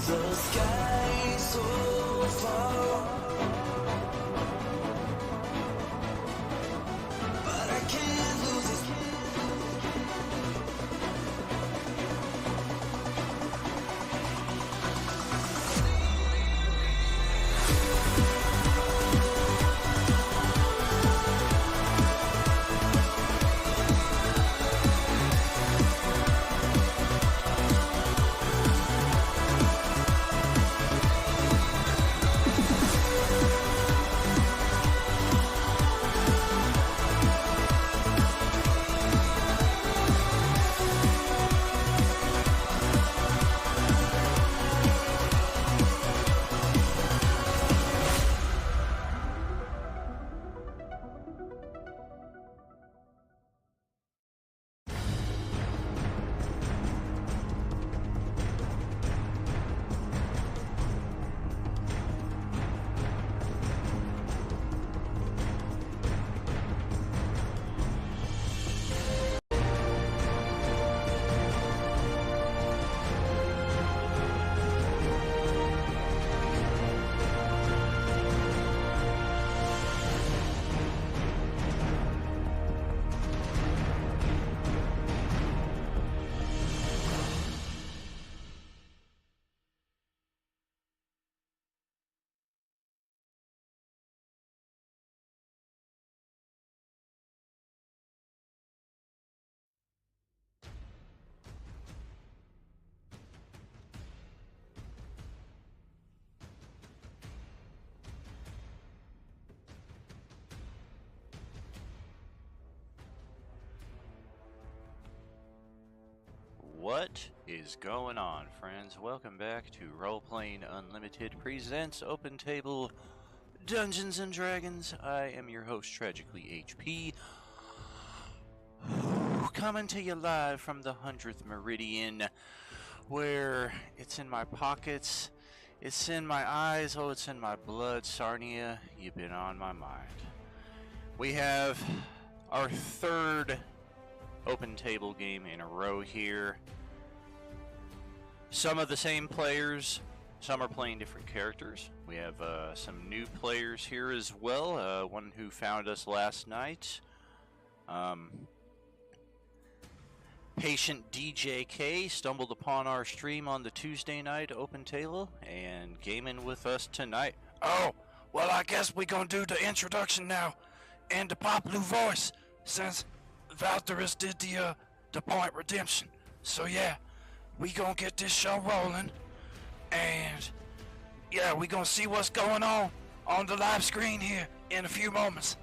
The sky so far, but I can't lose it. What is going on, friends? Welcome back to Roleplaying Unlimited presents Open Table Dungeons and Dragons. I am your host, Tragically HP, coming to you live from the 100th Meridian, where it's in my pockets, it's in my eyes, oh, it's in my blood. Sarnia, you've been on my mind. We have our third open table game in a row here. Some of the same players, some are playing different characters. We have some new players here as well, one who found us last night. Patient DJK stumbled upon our stream on the Tuesday night open table and gaming with us tonight. Oh, well, I guess we gonna do the introduction now in the Pop Blue voice, since Valtyrus did the Point Redemption. So yeah, we gonna get this show rolling, and yeah, we gonna see what's going on the live screen here in a few moments.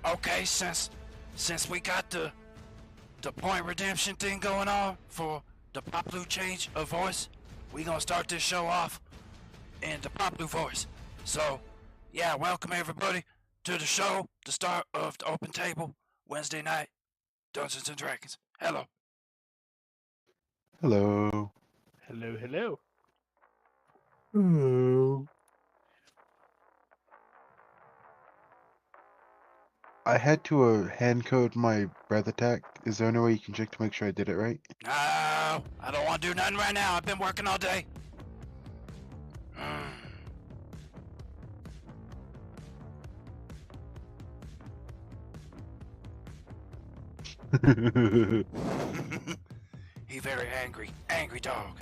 Okay, since we got the Point Redemption thing going on for the Pop Blue change of voice, we gonna start this show off in the Pop Blue voice. So, yeah, welcome everybody to the show, the start of the Open Table Wednesday night Dungeons and Dragons. Hello. Hello. Hello, hello. Hello. I had to hand code my breath attack. Is there any way you can check to make sure I did it right? No, I don't want to do nothing right now. I've been working all day. He very angry dog.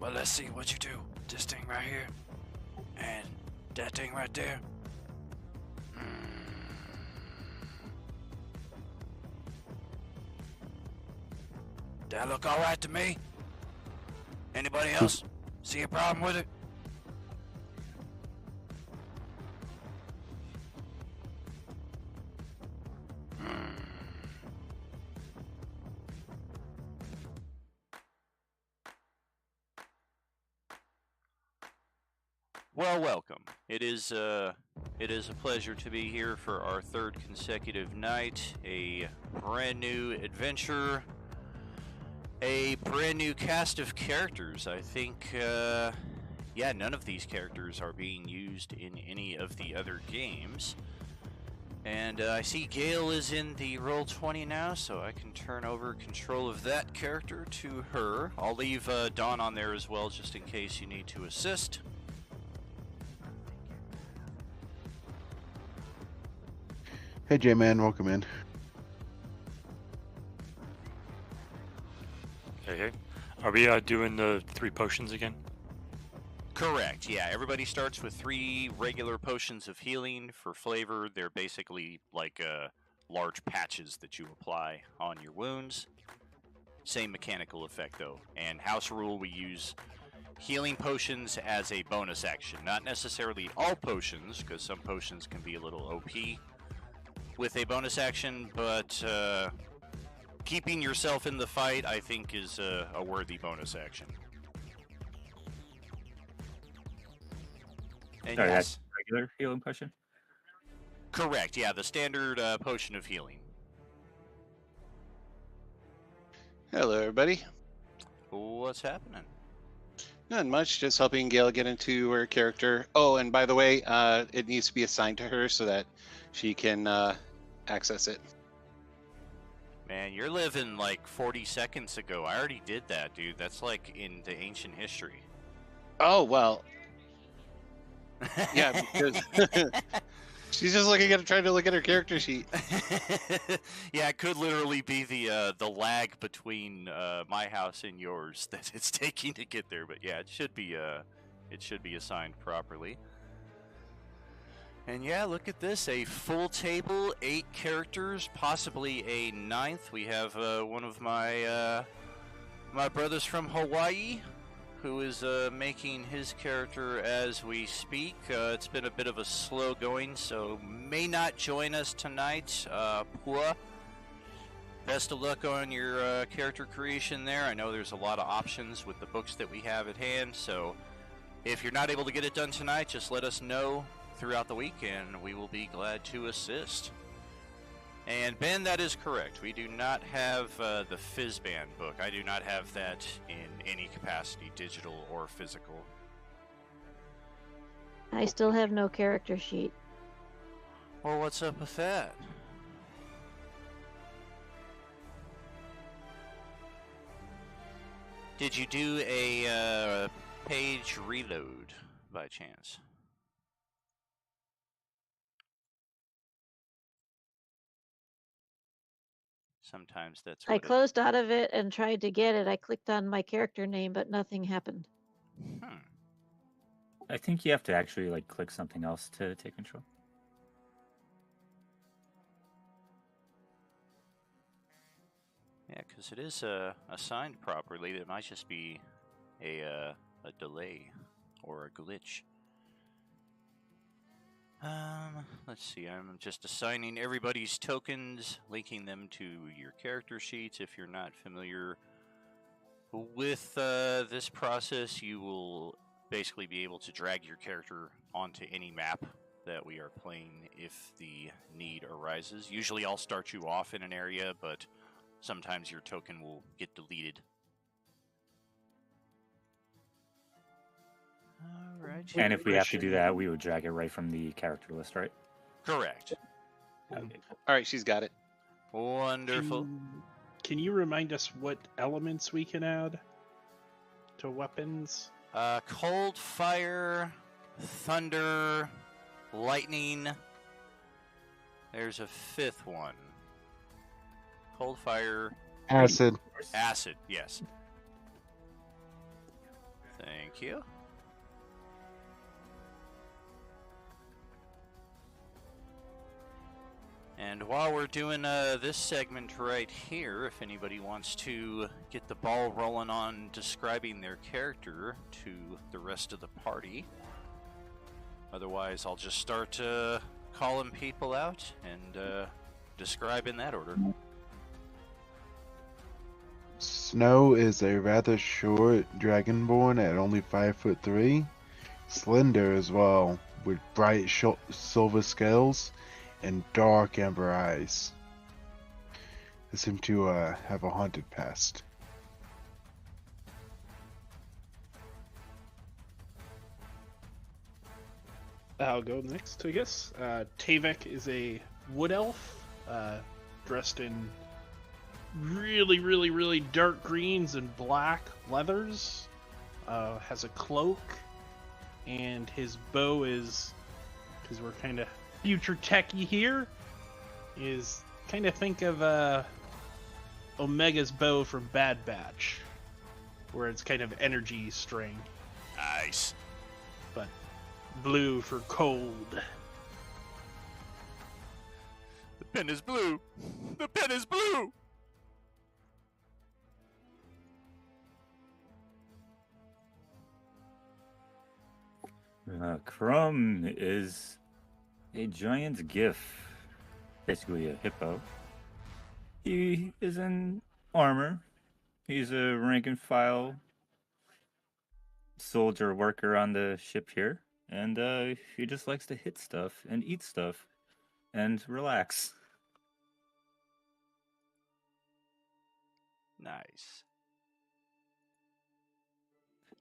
Well, let's see what you do. This thing right here, and that thing right there. That look all right to me? Anybody else see a problem with it? Well, welcome. It is a pleasure to be here for our third consecutive night, a brand new adventure, a brand new cast of characters. I think, yeah, none of these characters are being used in any of the other games. And I see Gale is in the Roll20 now, so I can turn over control of that character to her. I'll leave Dawn on there as well, just in case you need to assist. Hey, J-Man, welcome in. Hey. Are we doing the 3 potions again? Correct, yeah. Everybody starts with 3 regular potions of healing. For flavor, they're basically like large patches that you apply on your wounds. Same mechanical effect, though. And house rule, we use healing potions as a bonus action. Not necessarily all potions, because some potions can be a little OP with a bonus action, but keeping yourself in the fight, I think, is a worthy bonus action. And Sorry, yes, that's regular healing potion? correct. Yeah, the standard potion of healing. Hello, everybody. What's happening? Not much, just helping Gail get into her character. Oh, and by the way, it needs to be assigned to her so that she can access it. Man, you're living like 40 seconds ago. I already did that, dude. That's like in the ancient history. Oh, well. Yeah, because she's just trying to look at her character sheet. Yeah, it could literally be the lag between my house and yours that it's taking to get there. But yeah, it should be assigned properly. And yeah, look at this, a full table, 8 characters, possibly a 9th. We have one of my my brothers from Hawaii, who is making his character as we speak. It's been a bit of a slow going, so may not join us tonight. Pua, best of luck on your character creation there. I know there's a lot of options with the books that we have at hand, so if you're not able to get it done tonight, just let us know throughout the week, and we will be glad to assist. And Ben, that is correct. We do not have the Fizzband book. I do not have that in any capacity, digital or physical. I still have no character sheet. Well, what's up with that? Did you do a page reload by chance? Sometimes that's I what closed out of it and tried to get it. I clicked on my character name, but nothing happened. I think you have to actually like click something else to take control. Yeah, because it is assigned properly. It might just be a delay or a glitch. Let's see. I'm just assigning everybody's tokens, linking them to your character sheets. If you're not familiar with this process, you will basically be able to drag your character onto any map that we are playing if the need arises. Usually I'll start you off in an area, but sometimes your token will get deleted. Alright. And if we have to do that, we would drag it right from the character list, right? Correct. Okay. All right, she's got it. Wonderful. Can you remind us what elements we can add to weapons? Cold, fire, thunder, lightning. There's a 5th one. Cold, fire, Acid. acid, yes. Thank you. And while we're doing this segment right here, if anybody wants to get the ball rolling on describing their character to the rest of the party. Otherwise, I'll just start calling people out and describe in that order. Snow is a rather short dragonborn at only 5'3", slender as well, with bright silver scales and dark amber eyes. They seem to have a haunted past. I'll go next, I guess. Tavek is a wood elf, dressed in really, really, really dark greens and black leathers. Has a cloak, and his bow is, because we're kind of future techie here, is kind of think of Omega's bow from Bad Batch, where it's kind of energy string, Nice. but blue for cold. The pen is blue. The pen is blue. Crumb is a giant gif, basically a hippo. He is in armor. He's a rank and file soldier worker on the ship here, and he just likes to hit stuff and eat stuff and relax. Nice.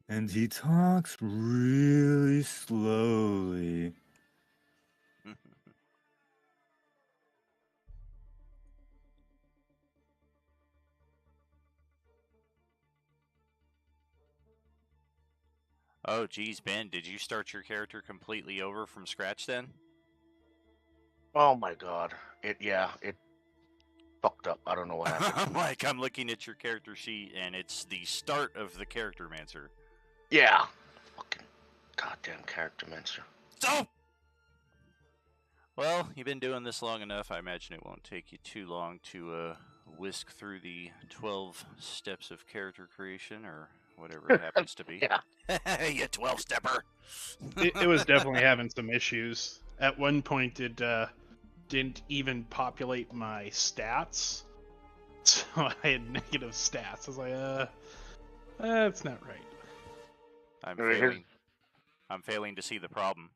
And he talks really slowly. Oh, geez, Ben, did you start your character completely over from scratch then? Oh my god. It fucked up. I don't know what happened. I'm looking at your character sheet, and it's the start of the Character Mancer. Yeah. Fucking goddamn character monster. So, well, you've been doing this long enough. I imagine it won't take you too long to whisk through the 12 steps of character creation, or whatever it happens to be. Yeah. You 12-stepper. It was definitely having some issues. At one point, it didn't even populate my stats, so I had negative stats. I was like, that's not right. I'm failing to see the problem.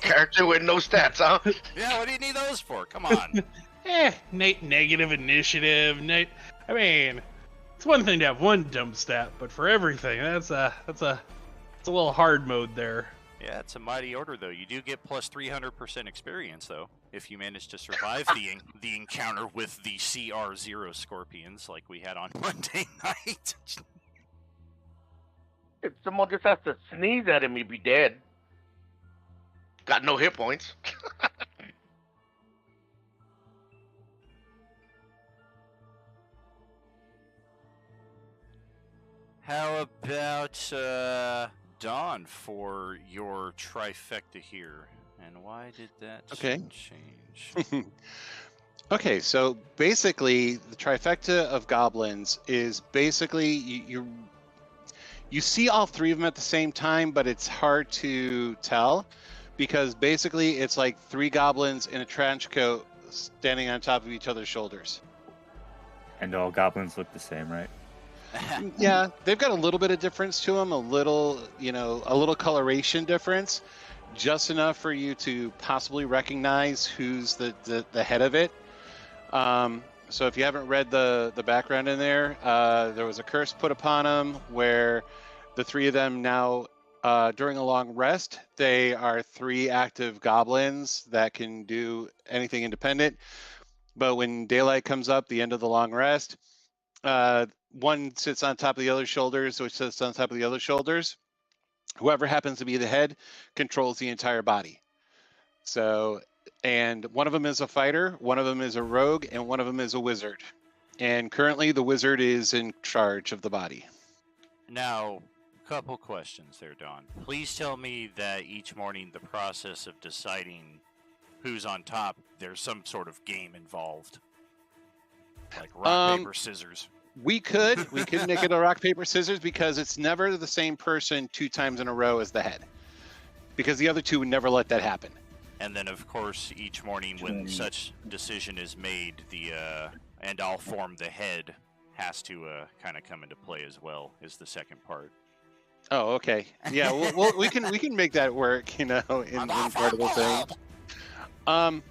Character with no stats, huh? Yeah, what do you need those for? Come on. Negative initiative. I mean, it's one thing to have one dump stat, but for everything, it's a little hard mode there. Yeah, it's a mighty order, though. You do get plus 300% experience, though, if you manage to survive the encounter with the CR0 scorpions like we had on Monday night. If someone just has to sneeze at him, he'd be dead. Got no hit points. How about Dawn for your trifecta here? And why did that Okay. change? Okay, so basically, the trifecta of goblins is basically you see all three of them at the same time, but it's hard to tell because basically it's like three goblins in a trench coat standing on top of each other's shoulders. And all goblins look the same, right? Yeah, they've got a little bit of difference to them, a little coloration difference, just enough for you to possibly recognize who's the head of it. So if you haven't read the background in there, there was a curse put upon them where the three of them now, during a long rest, they are three active goblins that can do anything independent. But when daylight comes up, the end of the long rest, one sits on top of the other's shoulders, which sits on top of the other shoulders. Whoever happens to be the head controls the entire body. So, and one of them is a fighter, one of them is a rogue, and one of them is a wizard. And currently the wizard is in charge of the body. Now, a couple questions there, Dawn. Please tell me that each morning the process of deciding who's on top, there's some sort of game involved. Like rock, paper, scissors. We could make it a rock, paper, scissors because it's never the same person 2 times in a row as the head. Because the other two would never let that happen. And then, of course, each morning when such decision is made, the and I'll form the head has to kind of come into play as well, is the second part. Oh, okay. Yeah, we can make that work, in part of the thing.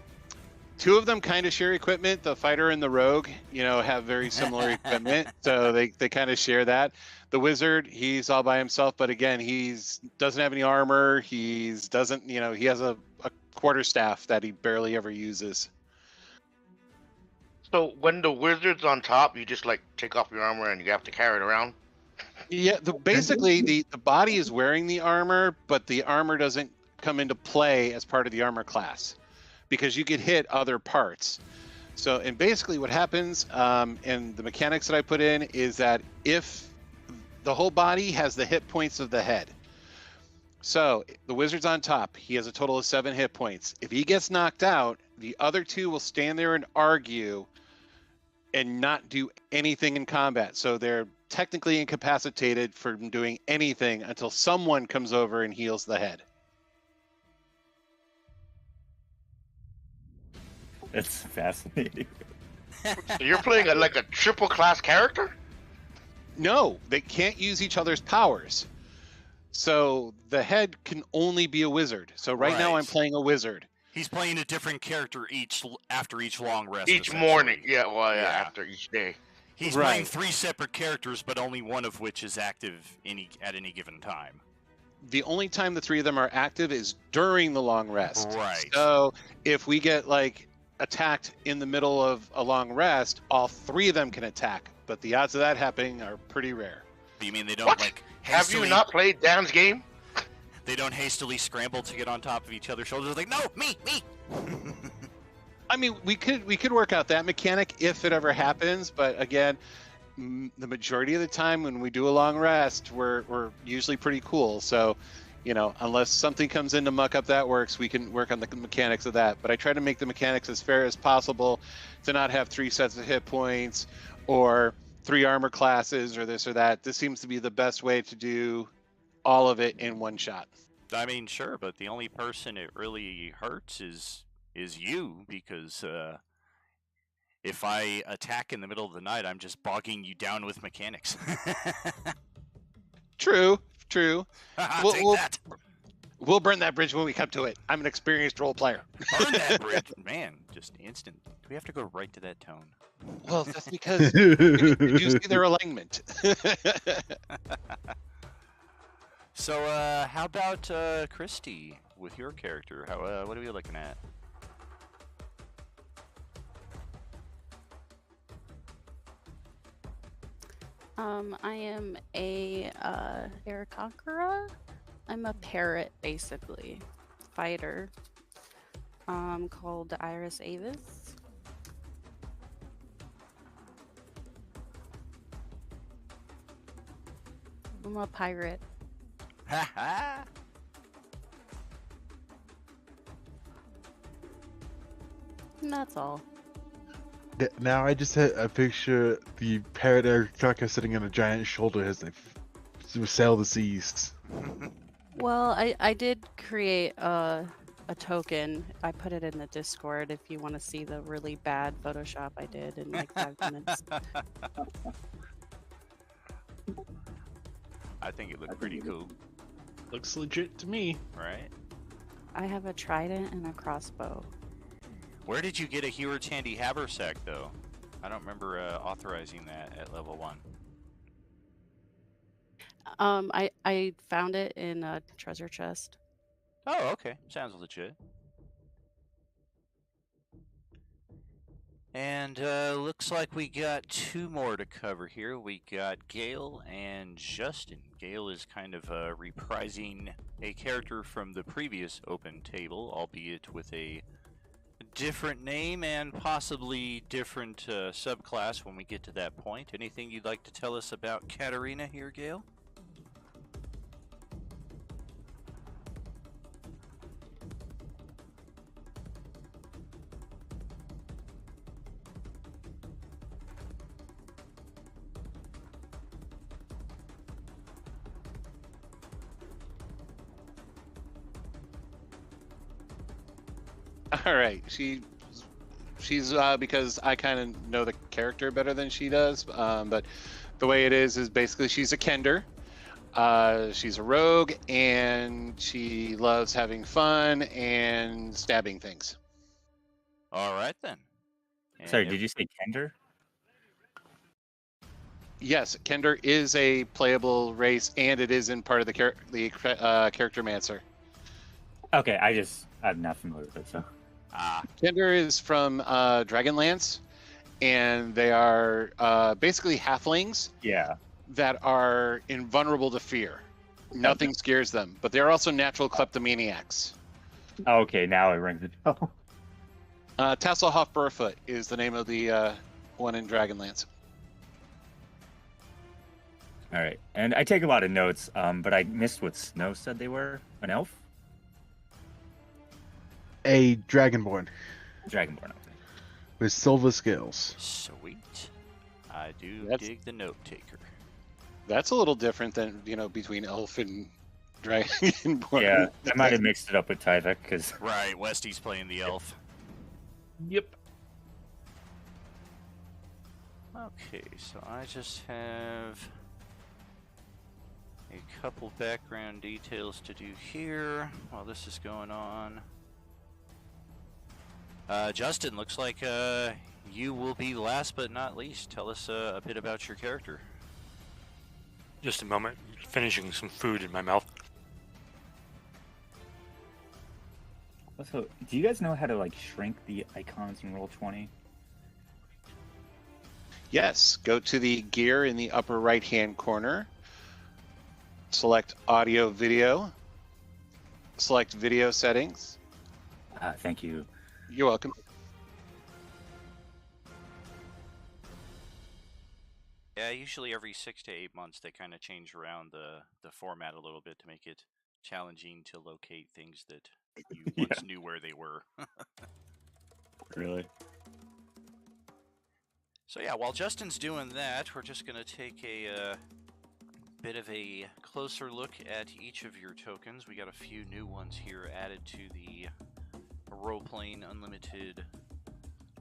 two of them kind of share equipment. The fighter and the rogue, have very similar equipment, so they kind of share that. The wizard, he's all by himself, but again, doesn't have any armor. He has a quarterstaff that he barely ever uses. So when the wizard's on top, you just like take off your armor and you have to carry it around. Yeah, basically the body is wearing the armor, but the armor doesn't come into play as part of the armor class because you could hit other parts. So, and basically what happens, and the mechanics that I put in is that if the whole body has the hit points of the head. So the wizard's on top. He has a total of 7 hit points. If he gets knocked out, the other 2 will stand there and argue and not do anything in combat. So they're technically incapacitated from doing anything until someone comes over and heals the head. That's fascinating. So you're playing like a triple class character? No, they can't use each other's powers. So the head can only be a wizard. So right now I'm playing a wizard. He's playing a different character after each long rest. Each morning. Yeah, after each day. He's playing 3 separate characters, but only one of which is active at any given time. The only time the 3 of them are active is during the long rest. Right. So if we get attacked in the middle of a long rest, all 3 of them can attack. But the odds of that happening are pretty rare. You mean they don't Have you not played Dan's game? They don't hastily scramble to get on top of each other's shoulders like, no, me. I mean, we could work out that mechanic if it ever happens, but again, the majority of the time when we do a long rest, we're usually pretty cool. So, unless something comes in to muck up that works, we can work on the mechanics of that. But I try to make the mechanics as fair as possible to not have 3 sets of hit points or 3 armor classes or this or that. This seems to be the best way to do all of it in one shot. I mean, sure, but the only person it really hurts is you, because if I attack in the middle of the night, I'm just bogging you down with mechanics. True. Take that. We'll burn that bridge when we come to it. I'm an experienced role player. Burn that bridge. Man, just instant. Do we have to go right to that tone? Well, that's because you see their alignment. So, how about Christy with your character? What are we looking at? I am a Aarakocra. I'm a parrot, basically. Fighter. Called Iris Avis. I'm a pirate. Ha ha! And that's all. Now I just had a picture the parrot Aarakocra sitting on a giant shoulder as they sail the seas. Well, I did create a token. I put it in the Discord if you want to see the really bad Photoshop I did in like 5 minutes. I think it looked pretty cool. Looks legit to me. Right? I have a trident and a crossbow. Where did you get a Hero Tandy Haversack, though? I don't remember authorizing that at level 1. I found it in a treasure chest. Oh, okay. Sounds legit. And looks like we got 2 more to cover here. We got Gale and Justin. Gale is kind of reprising a character from the previous open table, albeit with a different name and possibly different subclass when we get to that point. Anything you'd like to tell us about Katarina here, Gale? All right, she's because I kind of know the character better than she does. But the way it is basically she's a Kender. She's a rogue, and she loves having fun and stabbing things. All right then. Sorry, And did you say Kender? Yes, Kender is a playable race, and it is in part of the character mancer. Okay, I'm not familiar with it, so. Kender is from Dragonlance, and they are basically halflings Yeah. that are invulnerable to fear. Nothing scares them, but they're also natural kleptomaniacs. Okay, now it rings a bell. Tasselhoff Burfoot is the name of the one in Dragonlance. All right, and I take a lot of notes, but I missed what Snow said they were. An elf? A dragonborn Dragonborn, okay. with silver scales. sweet. I do That's- dig the note taker. That's a little different than, elf and dragonborn. Yeah, I might have mixed it up with Tyvek, because... Right, Westy's playing the elf. Yep. Okay, so I just have a couple background details to do here while this is going on. Justin, looks like you will be last but not least. Tell us a bit about your character. Just a moment. Finishing some food in my mouth. Also, do you guys know how to, like, shrink the icons in Roll20? Yes, go to the gear in the upper right-hand corner. Select audio video. Select video settings. Thank you. You're welcome. Yeah, usually every 6 to 8 months they kind of change around the format a little bit to make it challenging to locate things that you once knew where they were. Really? So yeah, while Justin's doing that, we're just going to take a bit of a closer look at each of your tokens. We got a few new ones here added to the Role-Playing Unlimited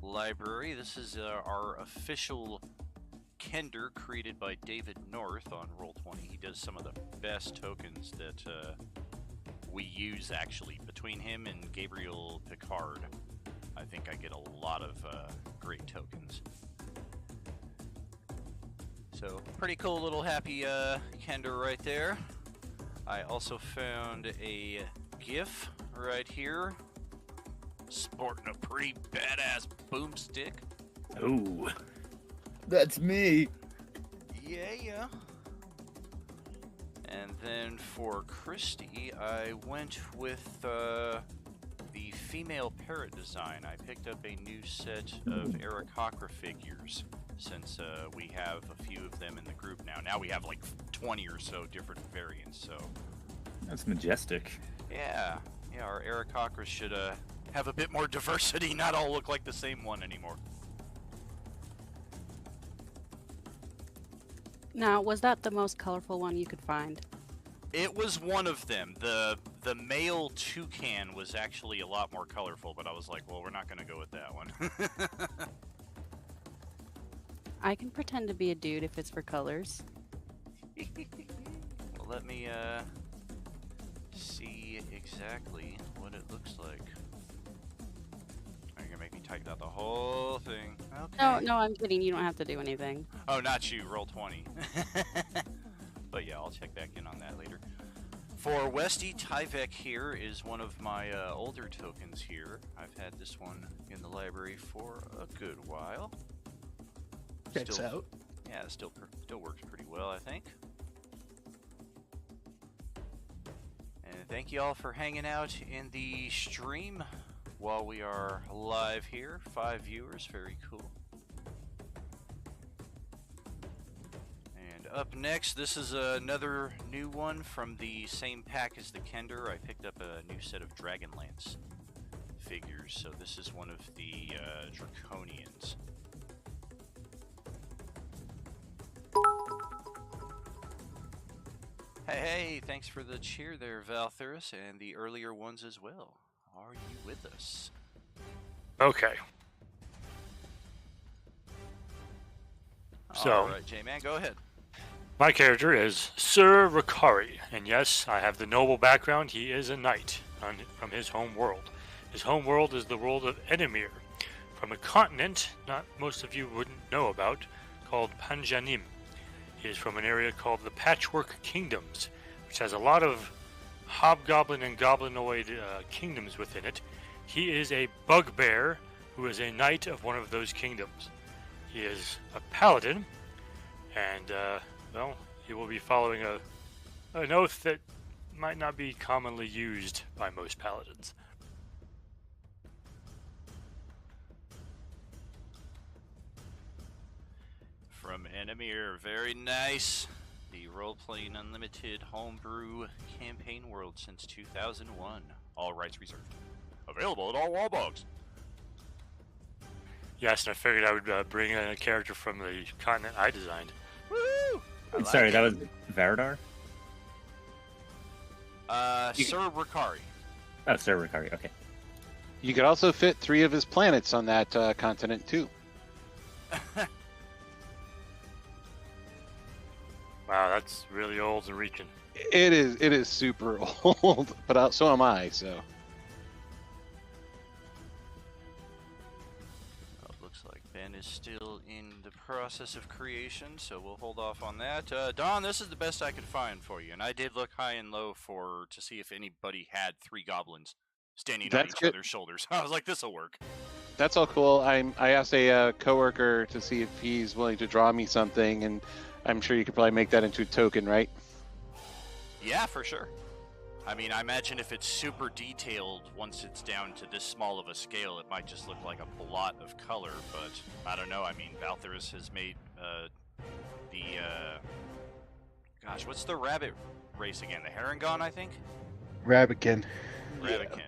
library. This is our official Kender created by David North on Roll20. He does some of the best tokens that we use, actually. Between him and Gabriel Picard, I think I get a lot of great tokens. So, pretty cool little happy Kender right there. I also found a GIF right here, sporting a pretty badass boomstick. Ooh. That's me. Yeah. And then for Christy, I went with the female parrot design. I picked up a new set of Aarakocra figures since we have a few of them in the group now. Now we have like 20 or so different variants, so... That's majestic. Yeah, our Aarakocras should have a bit more diversity, not all look like the same one anymore. Now, was that the most colorful one you could find? It was one of them. The male toucan was actually a lot more colorful, but I was like, well, we're not going to go with that one. I can pretend to be a dude if it's for colors. Well, let me see exactly what it looks like. You're going to make me type out the whole thing. Okay. No, I'm kidding. You don't have to do anything. Oh, not you. Roll20. But yeah, I'll check back in on that later. For Westy, Tyvek here is one of my older tokens here. I've had this one in the library for a good while. Checks out. Yeah, it still works pretty well, I think. And thank you all for hanging out in the stream while we are live here. 5 viewers, very cool. And up next, this is another new one from the same pack as the Kender. I picked up a new set of Dragonlance figures, so this is one of the Draconians. Hey, thanks for the cheer there, Valtherus, and the earlier ones as well. Are you with us? Okay. So, Alright, J-Man, go ahead. my character is Sir Rakari, and yes, I have the noble background. He is a knight from his home world. His home world is the world of Edemir. from a continent not most of you wouldn't know about called Panjanim. He is from an area called the Patchwork Kingdoms, which has a lot of hobgoblin and goblinoid kingdoms within it. He is a bugbear who is a knight of one of those kingdoms. He is a paladin, and, well, he will be following an oath that might not be commonly used by most paladins. From Enemir, very nice. The Role-Playing Unlimited homebrew campaign world since 2001. All rights reserved. Available at all Wallbogs. Yes, and I figured I would bring in a character from the continent I designed. Woo! Sorry, that was Varadar? Sir Ricari. Oh, Sir Ricari, okay. You could also fit 3 of his planets on that continent too. Wow, that's really old and reaching. It is super old, but so am I. So well, it looks like Ben is still in the process of creation, so we'll hold off on that. Don, this is the best I could find for you, and I did look high and low to see if anybody had 3 goblins standing on each other's shoulders. I was like, this'll work. that's all cool. I asked a coworker to see if he's willing to draw me something, and I'm sure you could probably make that into a token, right? Yeah, for sure. I mean, I imagine if it's super detailed, once it's down to this small of a scale, it might just look like a blot of color, but I don't know. I mean, Valtherus has made gosh, what's the rabbit race again? The Harengon, I think? Rabbitkin. Rabbitkin.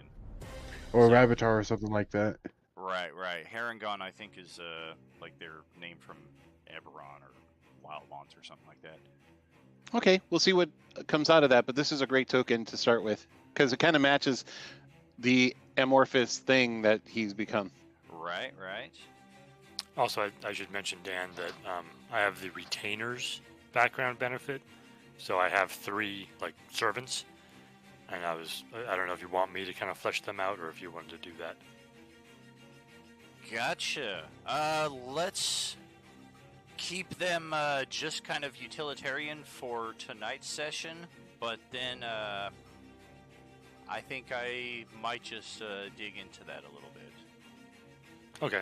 Or Rabbitar or something like that. Right. Harengon, I think, is like their name from Eberron or Wildmons or something like that. Okay, we'll see what comes out of that, but this is a great token to start with because it kind of matches the amorphous thing that he's become. Right. Also, I should mention, Dan, that I have the retainers background benefit. So I have 3 like servants, and I don't know if you want me to kind of flesh them out or if you wanted to do that. Gotcha. Let's keep them just kind of utilitarian for tonight's session, but then I think I might just dig into that a little bit. Okay.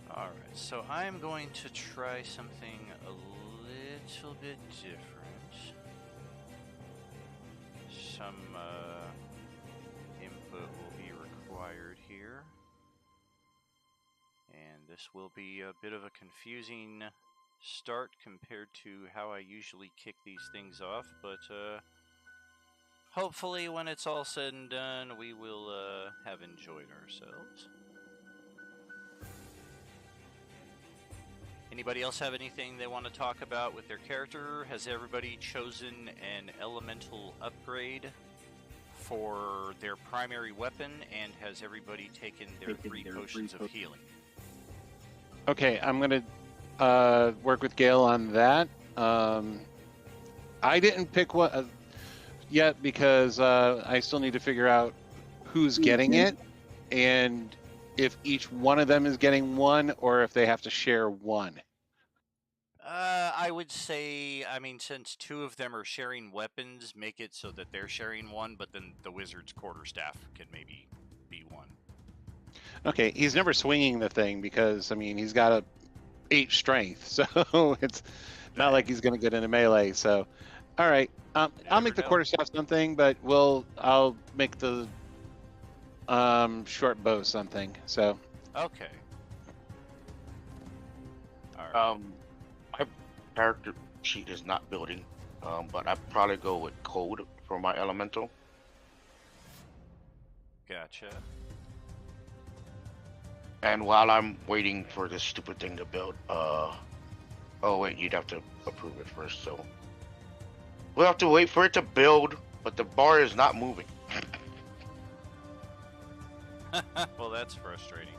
Alright, so I'm going to try something a little bit different. Some input will be required here. And this will be a bit of a confusing start compared to how I usually kick these things off, but hopefully when it's all said and done, we will have enjoyed ourselves. Anybody else have anything they want to talk about with their character? Has everybody chosen an elemental upgrade for their primary weapon, and has everybody taken their 3 potions of healing? Okay, I'm going to work with Gale on that. I didn't pick one yet because I still need to figure out who's getting it and if each one of them is getting one or if they have to share one. I would say, I mean, since 2 of them are sharing weapons, make it so that they're sharing one, but then the wizard's quarterstaff can maybe be one. Okay, he's never swinging the thing because, I mean, he's got a 8 strength, so it's not like he's going to get into melee. So, all right, I'll make the quarterstaff something, but I'll make the short bow something. So. Okay. My character sheet is not building, but I'd probably go with code for my elemental. Gotcha. And while I'm waiting for this stupid thing to build, oh wait, you'd have to approve it first, so we'll have to wait for it to build, but the bar is not moving. Well, that's frustrating.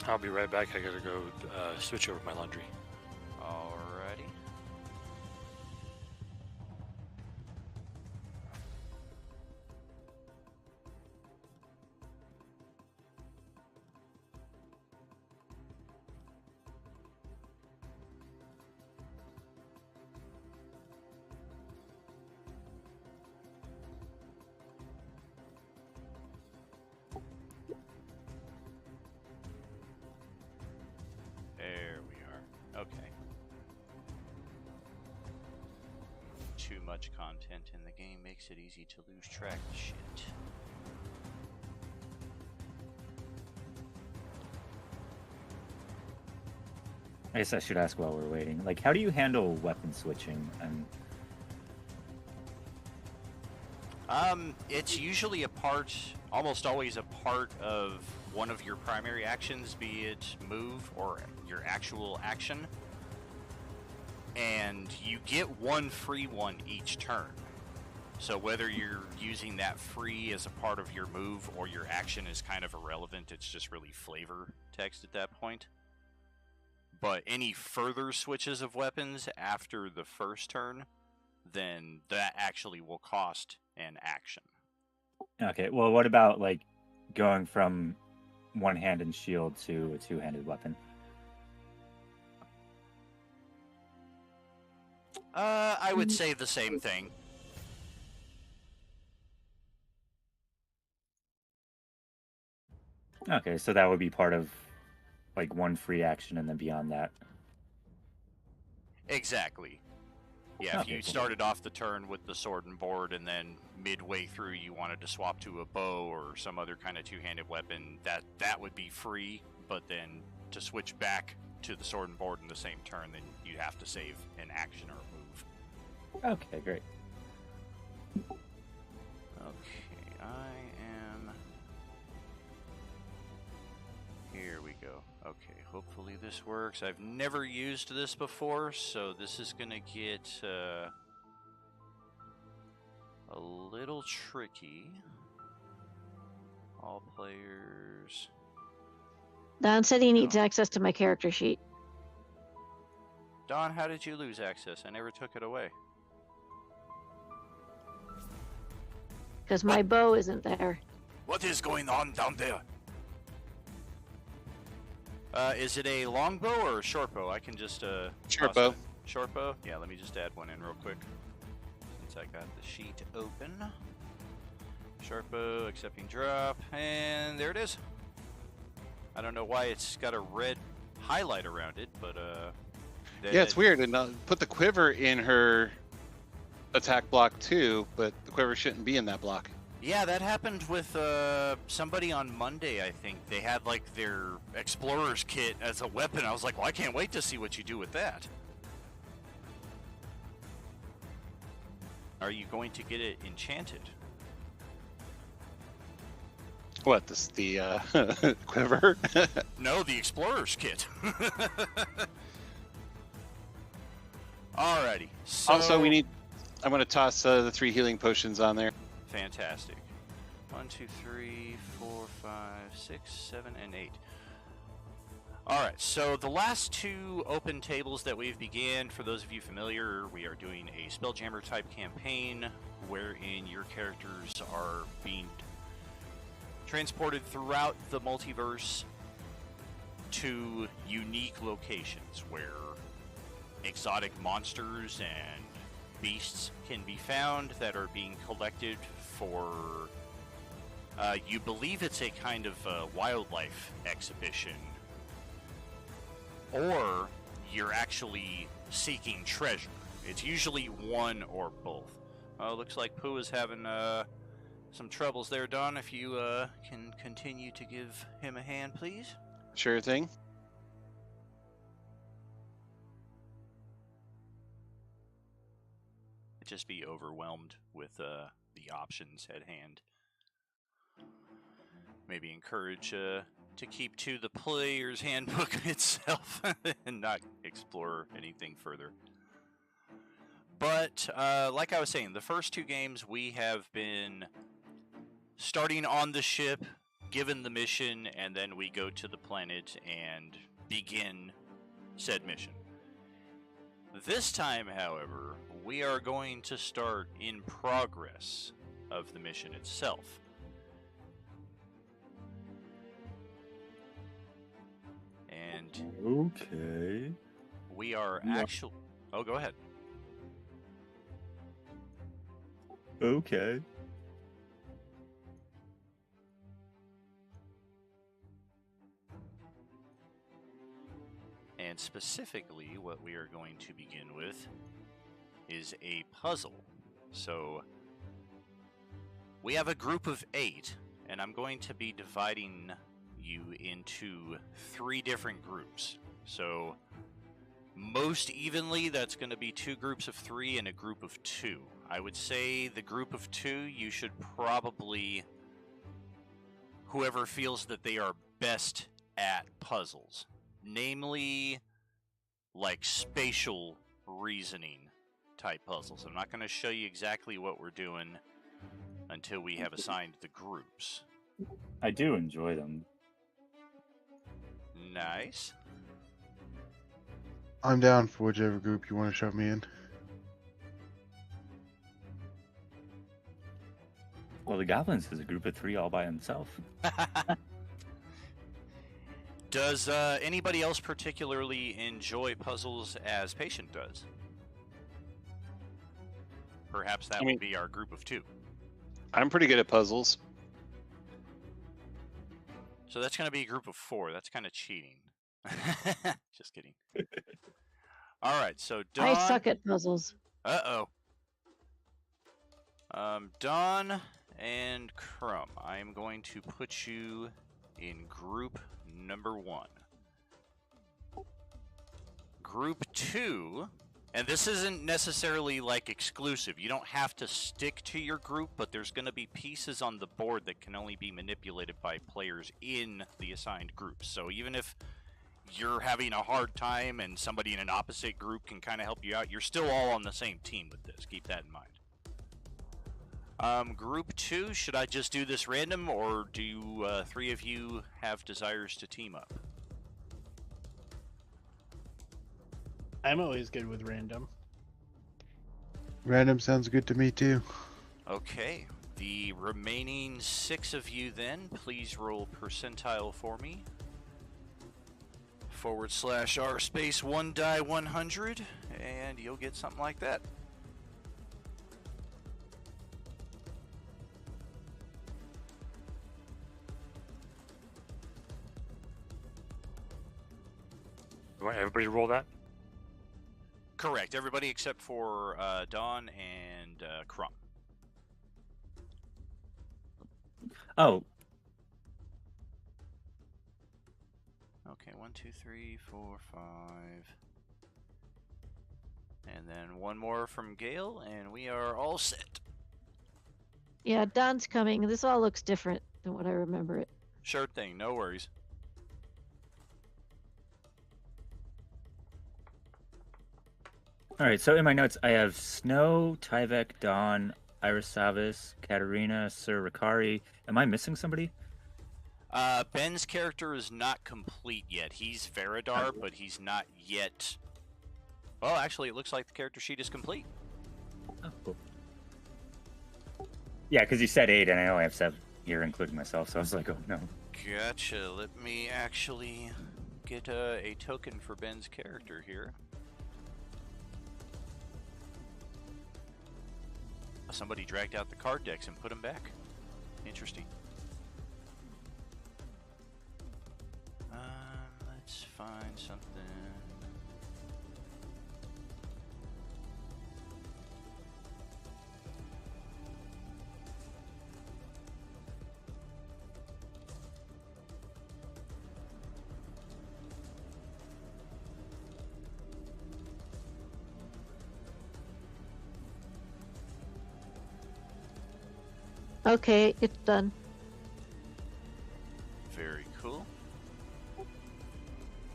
I'll be right back. I gotta go switch over my laundry. Alrighty. Okay. Too much content in the game makes it easy to lose track of shit. I guess I should ask while we're waiting. Like, how do you handle weapon switching? And It's usually a part, almost always a part of one of your primary actions, be it move or your actual action. And you get one free one each turn. So whether you're using that free as a part of your move or your action is kind of irrelevant, it's just really flavor text at that point. But any further switches of weapons after the first turn, then that actually will cost an action. okay, well, what about like going from one-handed shield to a two-handed weapon? I would say the same thing. Okay, so that would be part of like one free action, and then beyond that. Exactly. Yeah, if Okay, you cool. started off the turn with the sword and board, and then midway through you wanted to swap to a bow or some other kind of two-handed weapon, that would be free. But then to switch back to the sword and board in the same turn, then you'd have to save an action or a move. Okay, great. Okay, I am... Here we go. Okay, hopefully this works. I've never used this before, so this is gonna get a little tricky. All players... Don said he needs access to my character sheet. Don, how did you lose access? I never took it away. Because my bow isn't there. What is going on down there? Is it a longbow or a short bow? I can just Short toss bow. it. Short bow? Yeah, let me just add one in real quick. Since I got the sheet open. Short bow, accepting drop, and there it is. I don't know why it's got a red highlight around it, but Yeah, it's weird. And put the quiver in her attack block too, but the quiver shouldn't be in that block. Yeah, that happened with somebody on Monday, I think. They had like their explorer's kit as a weapon. I was like, well, I can't wait to see what you do with that. Are you going to get it enchanted? What, the quiver? No, the explorer's kit. Alrighty. So... Also, I'm going to toss the 3 healing potions on there. Fantastic. 1, 2, 3, 4, 5, 6, 7, and 8. Alright, so the last 2 open tables that we've began, for those of you familiar, we are doing a Spelljammer type campaign wherein your characters are being transported throughout the multiverse to unique locations where exotic monsters and beasts can be found that are being collected for, you believe it's a kind of wildlife exhibition, or you're actually seeking treasure. It's usually one or both. Looks like Pooh is having some troubles there, Don. If you can continue to give him a hand, please. Sure thing. Just be overwhelmed with the options at hand. Maybe encourage to keep to the player's handbook itself and not explore anything further. But like I was saying, the first 2 games we have been starting on the ship, given the mission, and then we go to the planet and begin said mission. This time, however, we are going to start in progress of the mission itself. And Okay. we are actually... Oh, go ahead. Okay. And specifically, what we are going to begin with is a puzzle. So, we have a group of 8, and I'm going to be dividing you into 3 different groups. So, most evenly, that's going to be 2 groups of 3 and a group of 2. I would say the group of 2, you should probably, whoever feels that they are best at puzzles. Namely, like spatial reasoning type puzzles. I'm not going to show you exactly what we're doing until we have assigned the groups. I do enjoy them. Nice. I'm down for whichever group you want to shove me in. Well, the Goblins is a group of 3 all by himself. Does anybody else particularly enjoy puzzles as Patient does? Perhaps that would be our group of 2. I'm pretty good at puzzles. So that's going to be a group of 4. That's kind of cheating. Just kidding. All right, so Dawn. I suck at puzzles. Uh-oh. Dawn and Crumb, I am going to put you in group number 1. Group 2, and this isn't necessarily like exclusive. You don't have to stick to your group, but there's going to be pieces on the board that can only be manipulated by players in the assigned groups. So even if you're having a hard time and somebody in an opposite group can kind of help you out, you're still all on the same team with this. Keep that in mind. Group 2, should I just do this random, or do 3 of you have desires to team up? I'm always good with random. Random sounds good to me too. Okay, the remaining 6 of you then, please roll percentile for me. /r space 1 die 100, and you'll get something like that. You want everybody to roll that? Correct, everybody except for Dawn and Crumb. Oh, Okay, 1, 2, 3, 4, 5. And then one more from Gale, and we are all set. Yeah, Don's coming. This all looks different than what I remember it. Sure thing, no worries. all right. So in my notes, I have Snow, Tyvek, Dawn, Irisavis, Katarina, Sir Ricari. Am I missing somebody? Ben's character is not complete yet. He's Veradar, but he's not yet... Well, actually, it looks like the character sheet is complete. Oh, cool. Yeah, because you said 8, and I only have 7 here, including myself, so I was like, oh, no. Gotcha. Let me actually get a token for Ben's character here. Somebody dragged out the card decks and put them back. Interesting. Let's find something. Okay, it's done. Very cool.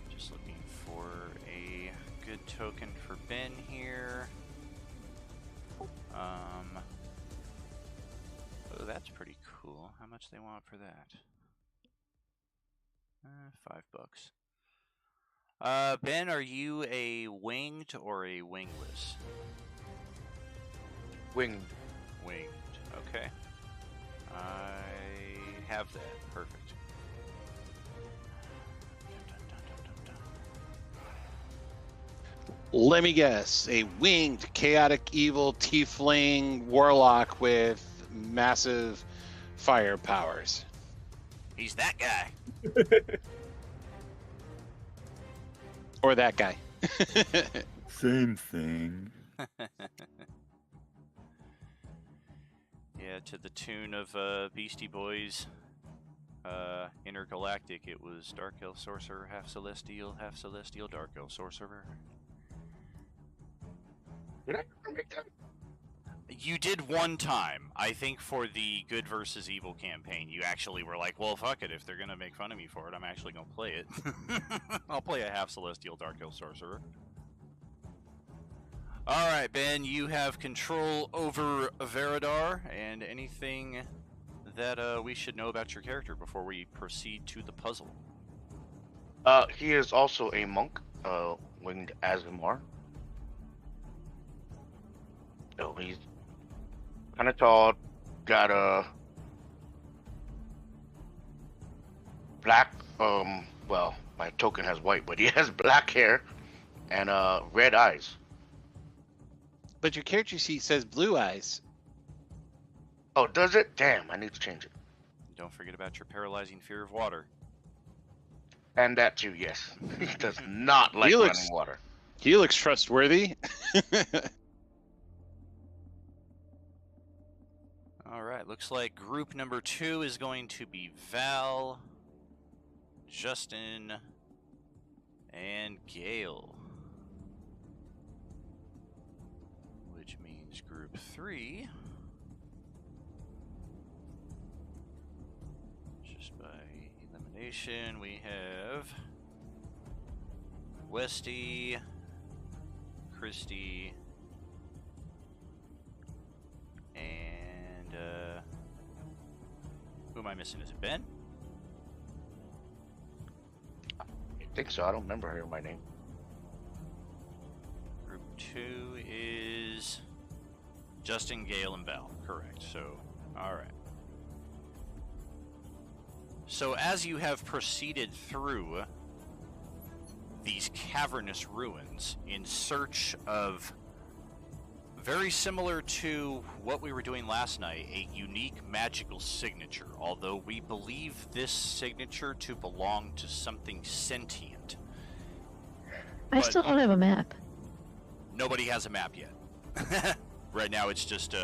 Just looking for a good token for Ben here. Oh, that's pretty cool. How much they want for that? $5. Ben, are you a winged or a wingless? Winged. Winged. Okay. I have that. Perfect. Let me guess. A winged, chaotic, evil, tiefling warlock with massive fire powers. He's that guy. Or that guy. Same thing. Yeah, to the tune of Beastie Boys, Intergalactic, it was Dark Elf Sorcerer, half Celestial, Dark Elf Sorcerer. Did I ever make that? You did one time, I think, for the Good versus Evil campaign. You actually were like, well, fuck it, if they're gonna make fun of me for it, I'm actually gonna play it. I'll play a half Celestial Dark Elf Sorcerer. Alright, Ben, you have control over Veradar, and anything that we should know about your character before we proceed to the puzzle. He is also a monk, winged Azimar. So he's kind of tall, got a black, well, my token has white, but he has black hair and red eyes. But your character sheet says blue eyes. Oh, does it? Damn, I need to change it. Don't forget about your paralyzing fear of water. And that too, yes. He does not like running water. He looks trustworthy. Alright, looks like group number 2 is going to be Val, Justin, and Gale. Which means group 3, just by elimination, we have Westy, Christy, and who am I missing? Is it Ben? I think so. I don't remember hearing my name. Group 2 is Justin, Gale, and Val. Correct. So, alright. So as you have proceeded through these cavernous ruins in search of, very similar to what we were doing last night, a unique magical signature, although we believe this signature to belong to something sentient. I still don't have a map. Nobody has a map yet. Right now it's just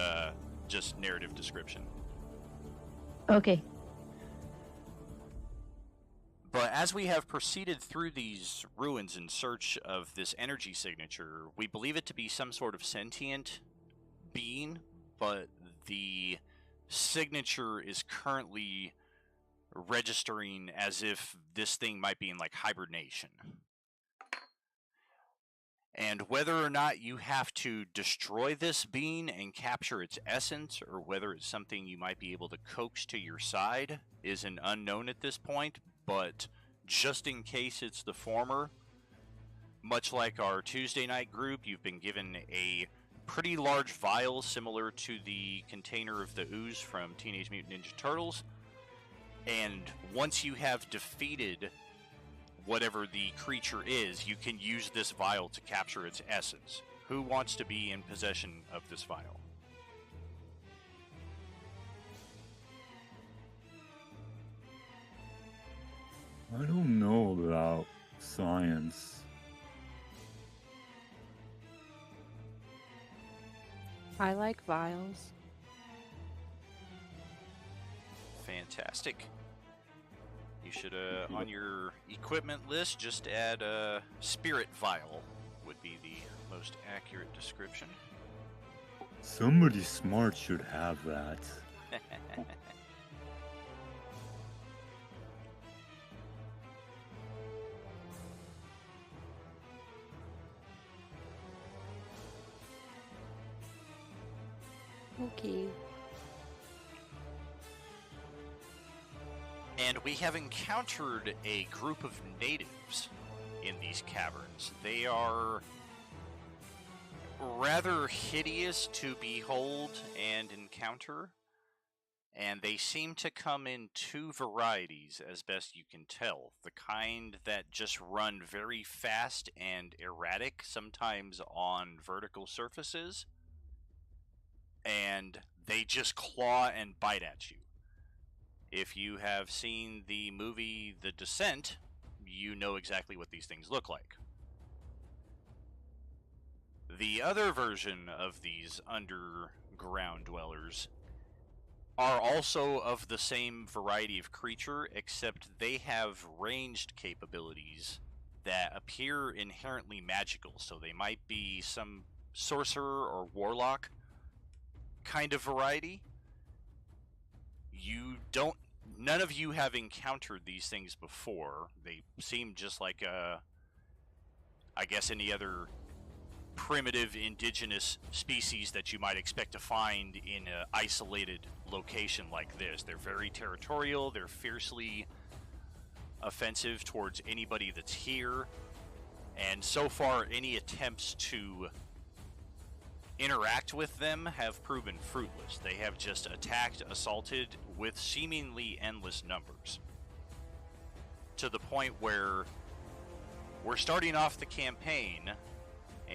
narrative description. Okay. But as we have proceeded through these ruins in search of this energy signature, we believe it to be some sort of sentient being, but the signature is currently registering as if this thing might be in like hibernation. And whether or not you have to destroy this being and capture its essence, or whether it's something you might be able to coax to your side, is an unknown at this point. But just in case it's the former, much like our Tuesday night group, you've been given a pretty large vial similar to the container of the ooze from Teenage Mutant Ninja Turtles. And once you have defeated whatever the creature is, you can use this vial to capture its essence. Who wants to be in possession of this vial? I don't know about science. I like vials. Fantastic. You should, on your equipment list, just add Spirit Vial would be the most accurate description. Somebody smart should have that. Okay. And we have encountered a group of natives in these caverns. They are rather hideous to behold and encounter, and they seem to come in two varieties as best you can tell. The kind that just run very fast and erratic, sometimes on vertical surfaces, and they just claw and bite at you. If you have seen the movie The Descent, you know exactly what these things look like. The other version of these underground dwellers are also of the same variety of creature, except they have ranged capabilities that appear inherently magical. So they might be some sorcerer or warlock kind of variety. None of you have encountered these things before. They seem just like I guess any other primitive indigenous species that you might expect to find in an isolated location like this. They're very territorial, they're fiercely offensive towards anybody that's here, and so far any attempts to interact with them have proven fruitless. They have just attacked, assaulted with seemingly endless numbers, to the point where we're starting off the campaign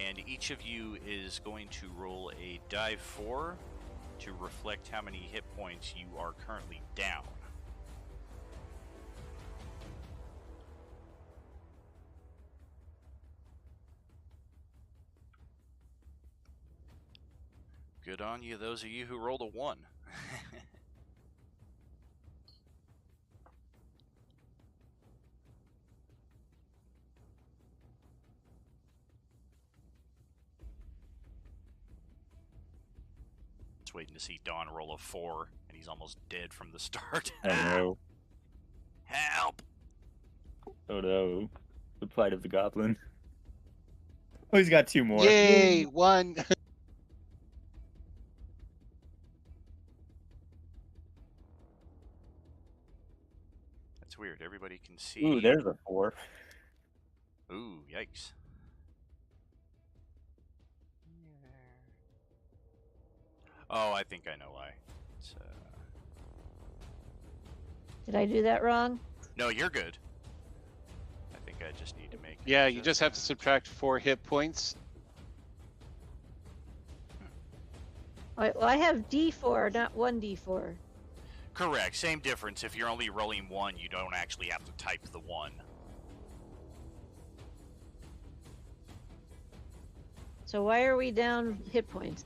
and each of you is going to roll a die 4 to reflect how many hit points you are currently down. Good on you, those of you who rolled a 1. Waiting to see Don roll a 4, and he's almost dead from the start. I know. Help! Oh no. The plight of the goblin. Oh, he's got 2 more. Yay! 1. That's weird. Everybody can see. Ooh, there's a 4. Ooh, yikes. Oh, I think I know why. It's, Did I do that wrong? No, you're good. I think I just need to make... Yeah, you just have to subtract 4 hit points. Well, I have D4, not 1D4. Correct. Same difference. If you're only rolling 1, you don't actually have to type the 1. So why are we down hit points?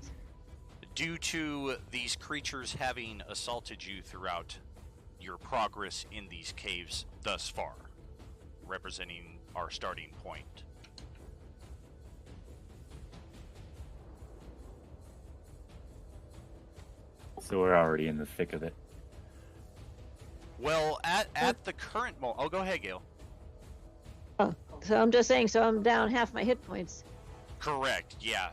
Due to these creatures having assaulted you throughout your progress in these caves thus far, representing our starting point. So we're already in the thick of it. Well, at the current moment... Oh, go ahead, Gale. Oh, so I'm just saying, so I'm down half my hit points. Correct, yeah.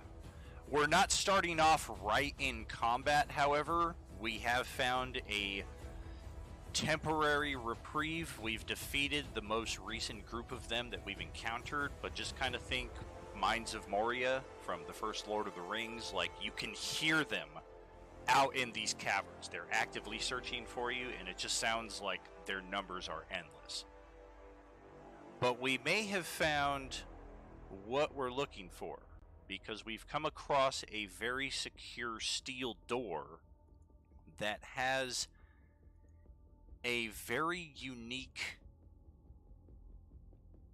We're not starting off right in combat, however. We have found a temporary reprieve. We've defeated the most recent group of them that we've encountered, but just kind of think Mines of Moria from the first Lord of the Rings. Like, you can hear them out in these caverns. They're actively searching for you, and it just sounds like their numbers are endless. But we may have found what we're looking for, because we've come across a very secure steel door that has a very unique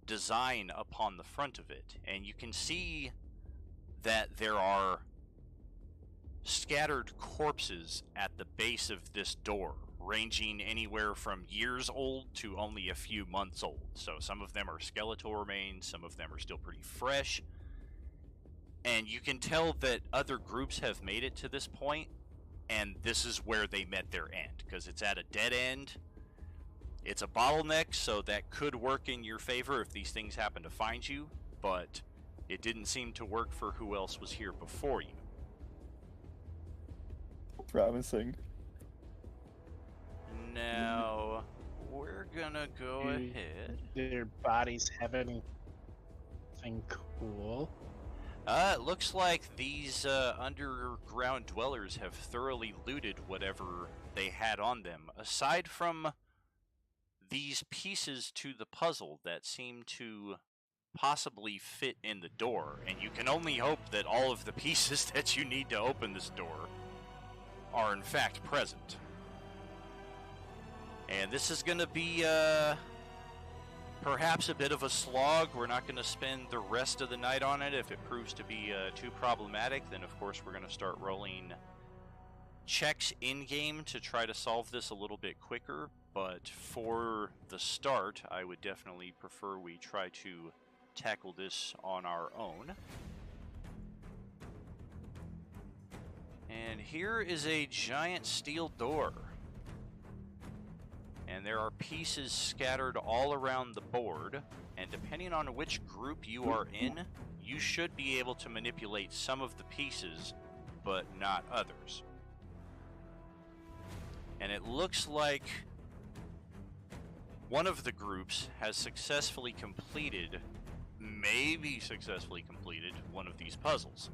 design upon the front of it. And you can see that there are scattered corpses at the base of this door, ranging anywhere from years old to only a few months old. So some of them are skeletal remains, some of them are still pretty fresh. And you can tell that other groups have made it to this point, and this is where they met their end, because it's at a dead end. It's a bottleneck, so that could work in your favor if these things happen to find you, but it didn't seem to work for who else was here before you. Promising. Now, we're gonna go ahead. Their bodies have anything cool? It looks like these underground dwellers have thoroughly looted whatever they had on them, aside from these pieces to the puzzle that seem to possibly fit in the door, and you can only hope that all of the pieces that you need to open this door are in fact present. And this is gonna be perhaps a bit of a slog. We're not going to spend the rest of the night on it. If it proves to be too problematic, then of course we're going to start rolling checks in-game to try to solve this a little bit quicker. But for the start, I would definitely prefer we try to tackle this on our own. And here is a giant steel door. And there are pieces scattered all around the board. And depending on which group you are in, you should be able to manipulate some of the pieces, but not others. And it looks like one of the groups has successfully completed, maybe successfully completed, one of these puzzles.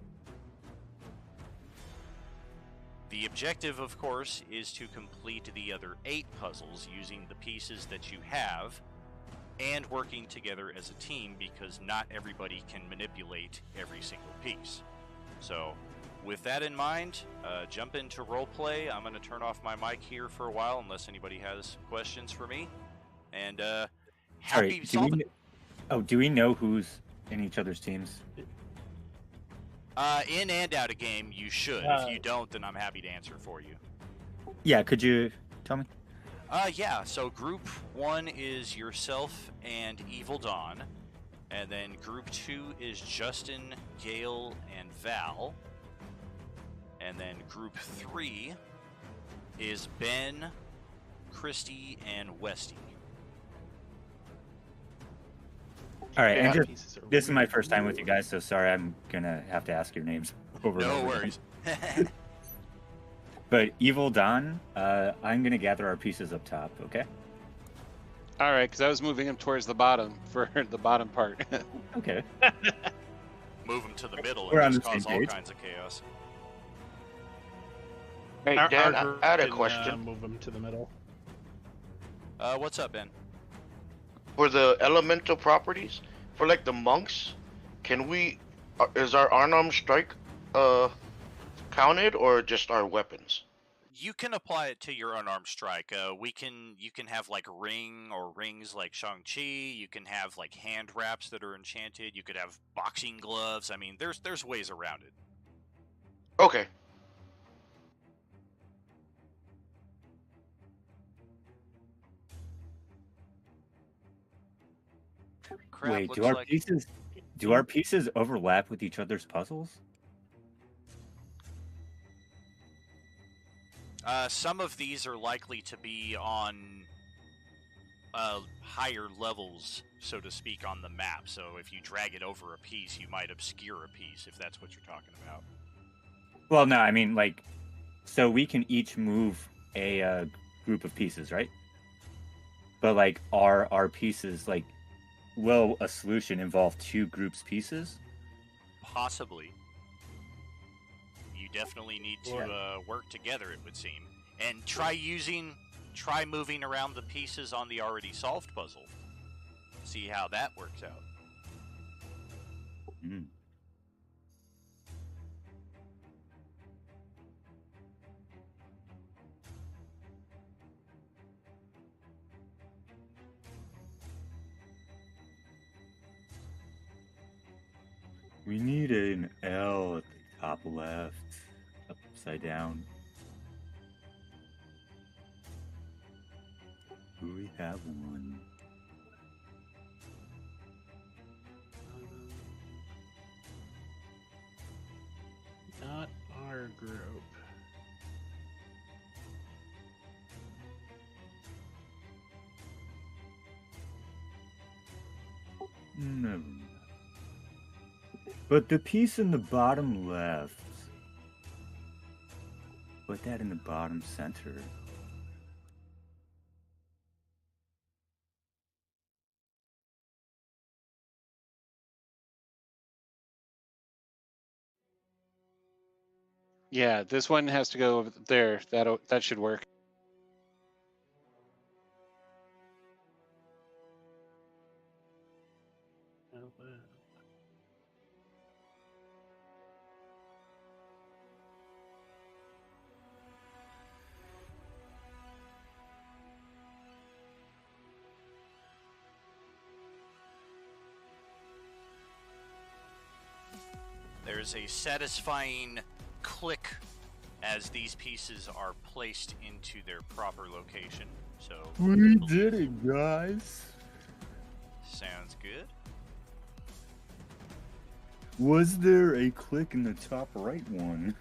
The objective, of course, is to complete the other 8 puzzles using the pieces that you have and working together as a team, because not everybody can manipulate every single piece. So, with that in mind, jump into roleplay. I'm going to turn off my mic here for a while unless anybody has questions for me. And happy solving. Do we know who's in each other's teams? In and out of game, you should. If you don't, then I'm happy to answer for you. Yeah, could you tell me? Yeah, so group 1 is yourself and Evil Dawn. And then group 2 is Justin, Gale, and Val. And then group 3 is Ben, Christy, and Westy. All right, and Pieces just, are this is my really first time with you weird. guys, so sorry I'm gonna have to ask your names over and No over worries. again. But Evil Dawn, I'm gonna gather our pieces up top, okay? All right, because I was moving him towards the bottom for the bottom part. Okay. Move them to the middle We're and on just the same cause all page. kinds of chaos. Hey, Our Dan, I group had a can, question. move them to the middle. What's up, Ben? For the elemental properties, for like the monks, can we, is our unarmed strike counted, or just our weapons? You can apply it to your unarmed strike. You can have like ring or rings like Shang-Chi. You can have like hand wraps that are enchanted. You could have boxing gloves. I mean, there's ways around it. Okay. Crap, Wait, looks like do our pieces overlap with each other's puzzles? some of these are likely to be on higher levels, so to speak, on the map. So if you drag it over a piece, you might obscure a piece, if that's what you're talking about. Well, no, I mean, like, so we can each move a group of pieces, right? But, like, our pieces, like, will a solution involve 2 groups pieces? Possibly. You definitely need to work together, it would seem. And try moving around the pieces on the already solved puzzle. See how that works out. Mm. We need an L at the top left, upside down. Do we have one? Not our group. Never mind. But the piece in the bottom left. Put that in the bottom center. Yeah, this one has to go over there. That should work. There's a satisfying click as these pieces are placed into their proper location. So We did it, guys. sounds good. Was there a click in the top right one?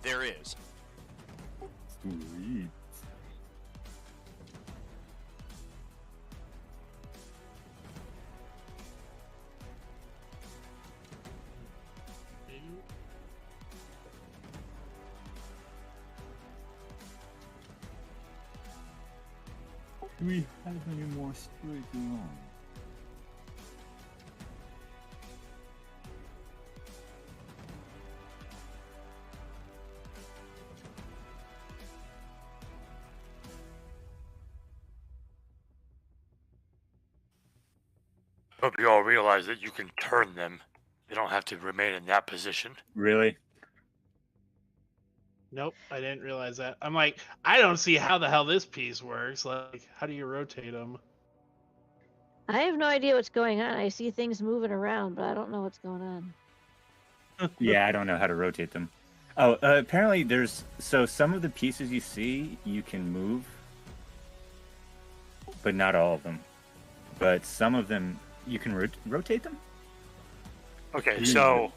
There is. Sweet. Do we have any more straight along? Hope you all realize that you can turn them. They don't have to remain in that position. Really? Nope, I didn't realize that. I'm like, I don't see how the hell this piece works. Like, how do you rotate them? I have no idea what's going on. I see things moving around, but I don't know what's going on. Yeah, I don't know how to rotate them. Oh, apparently there's... So some of the pieces you see, you can move. But not all of them. But some of them, you can rotate them? Okay, so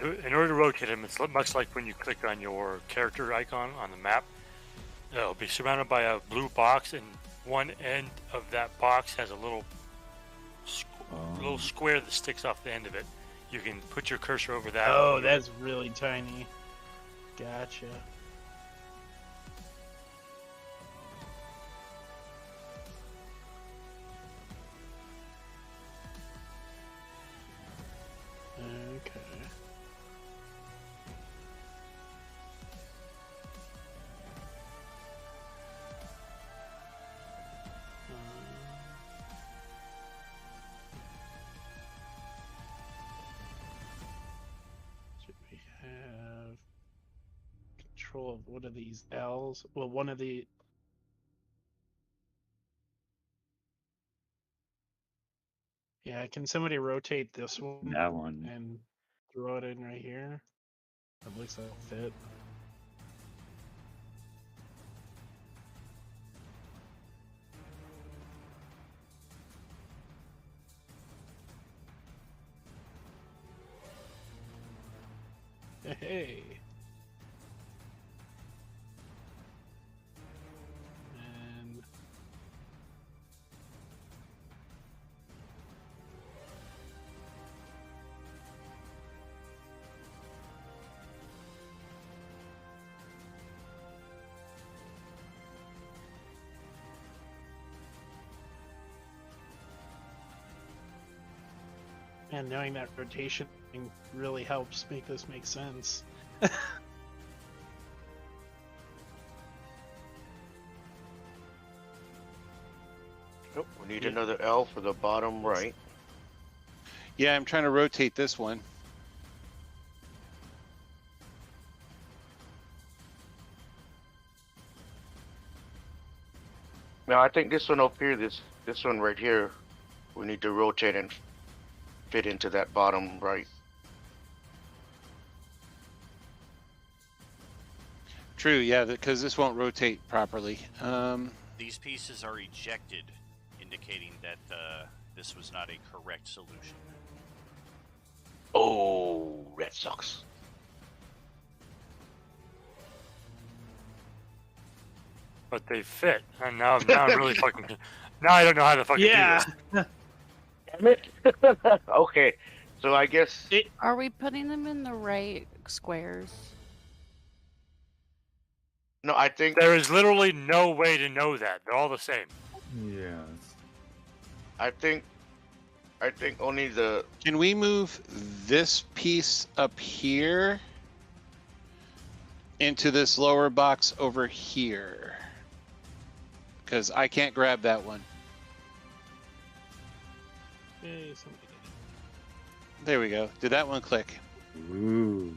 in order to rotate them, it's much like when you click on your character icon on the map. It'll be surrounded by a blue box, and one end of that box has a little square that sticks off the end of it. You can put your cursor over that. Oh, that's really tiny. Gotcha. Okay. Should we have control of one of these L's? Well, one of the... Yeah, can somebody rotate this one? That one. And throw it in right here? At least that'll fit. Hey. And and knowing that rotation thing really helps make this make sense. Nope, we need another L for the bottom right. Yeah, I'm trying to rotate this one. Now I think this one up here, this one right here, we need to rotate and fit into that bottom right. True, yeah, because this won't rotate properly. These pieces are ejected, indicating that this was not a correct solution. Oh, that sucks. But they fit, and now I'm really fucking. Now I don't know how to fucking Yeah. do this. Damn it. Okay, so I guess Are we putting them in the right squares? no. I think There is literally no way to know that. They're all the same. Yes. I think only the Can we move this piece up here into this lower box over here? Because I can't grab that one. Hey, somebody did There we go. Did that one click? Ooh.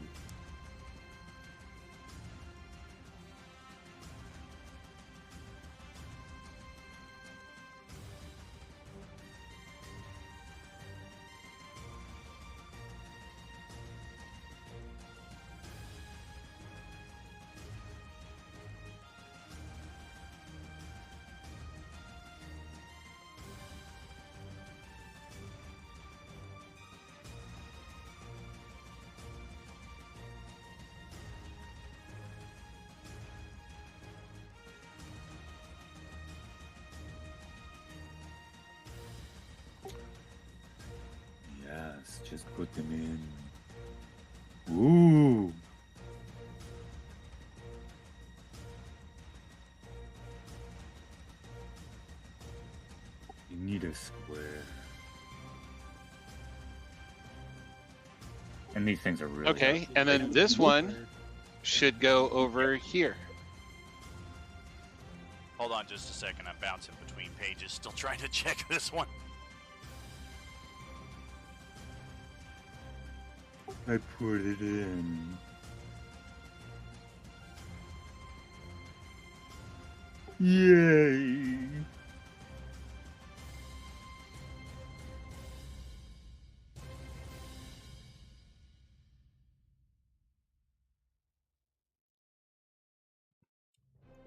Let's just put them in. Ooh. You need a square. And these things are really Okay, and then this one should go over here. Hold on just a second. I'm bouncing between pages, still trying to check this one. I put it in. Yay!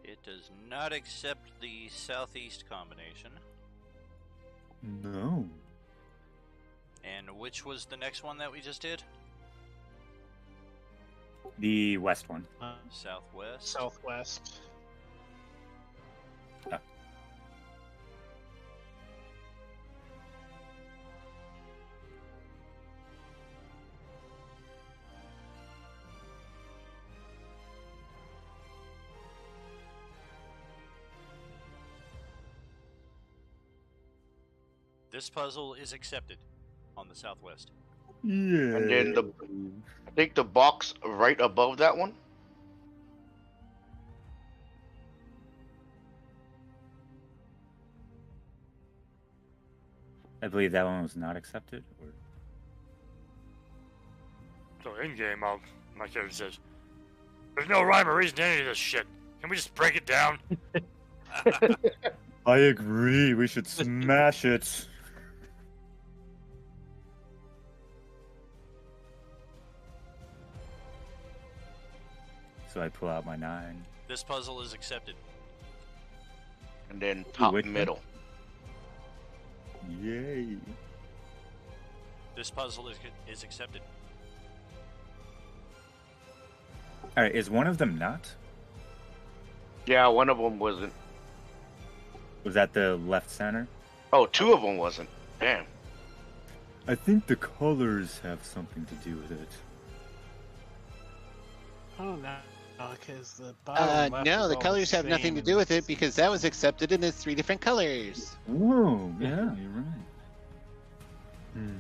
It does not accept the southeast combination. No. And which was the next one that we just did? The west one. Southwest. Southwest. This puzzle is accepted on the southwest. Yeah. And then I think the box right above that one. I believe that one was not accepted. Or... So in game, my character says, "There's no rhyme or reason to any of this shit. Can we just break it down?" I agree. We should smash it. So I pull out my 9. This puzzle is accepted. And then top which one? middle. Yay. This puzzle is accepted. All right, is one of them not? Yeah, one of them wasn't. Was that the left center? Oh, two of them wasn't. Damn. I think the colors have something to do with it. Oh no, because the bottom left No, is the all colors have nothing same to do with it because that was accepted and there's 3 different colors. Whoa, yeah, you're right. Hmm.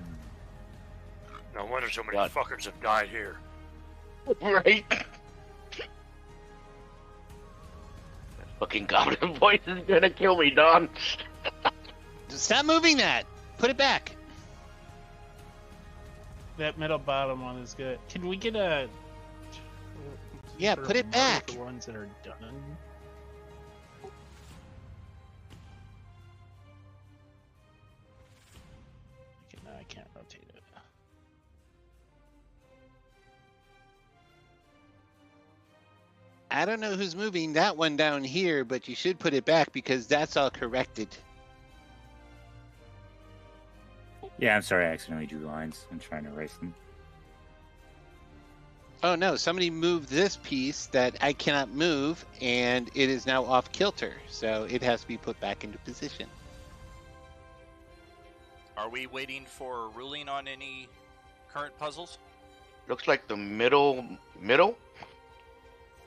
No wonder so many God. fuckers have died here. Right? That fucking goblin voice is gonna kill me, Don. Stop moving that. Put it back. That middle bottom one is good. Can we get a? Yeah, sort put of it mark back. The ones that are done. Okay, no, I can't rotate it. I don't know who's moving that one down here, but you should put it back because that's all corrected. Yeah, I'm sorry, I accidentally drew lines. I'm trying to erase them. Oh no, somebody moved this piece that I cannot move, and it is now off kilter, so it has to be put back into position. Are we waiting for a ruling on any current puzzles? Looks like the middle?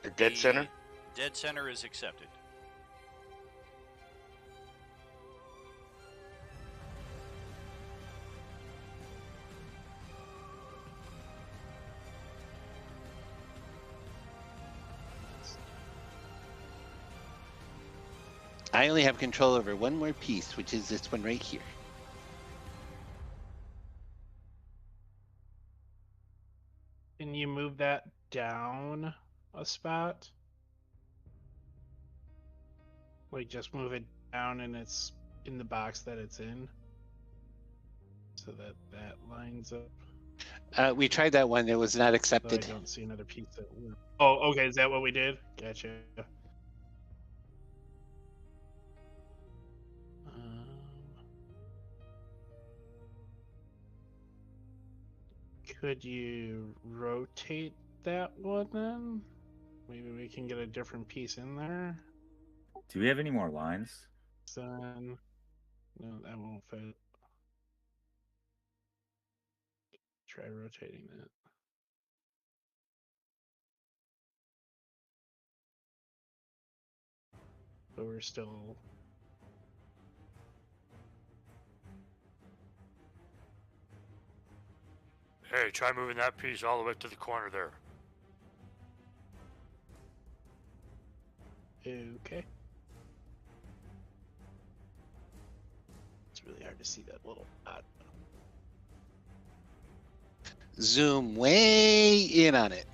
The dead center? Dead center is accepted. I only have control over one more piece, which is this one right here. Can you move that down a spot? Like just move it down and it's in the box that it's in, so that that lines up. We tried that one; it was not So I accepted. don't see another piece that. Oh, okay. Is that what we did? Gotcha. Could you rotate that one then? Maybe we can get a different piece in there. Do we have any more lines? Then, no, that won't fit. Try rotating that. So we're still. Hey, try moving that piece all the way to the corner there. Okay. It's really hard to see that little dot. Zoom way in on it.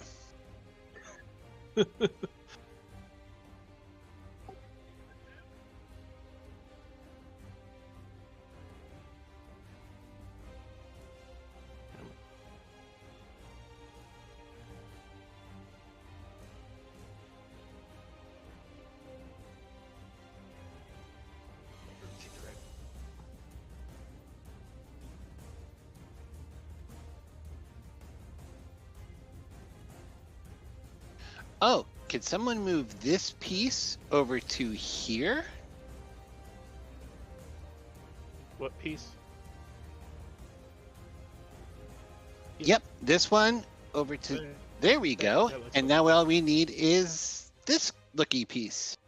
Oh, could someone move this piece over to here? What piece? Yep, this one over to. Okay. There we go. that looks And now all we need is this looky piece.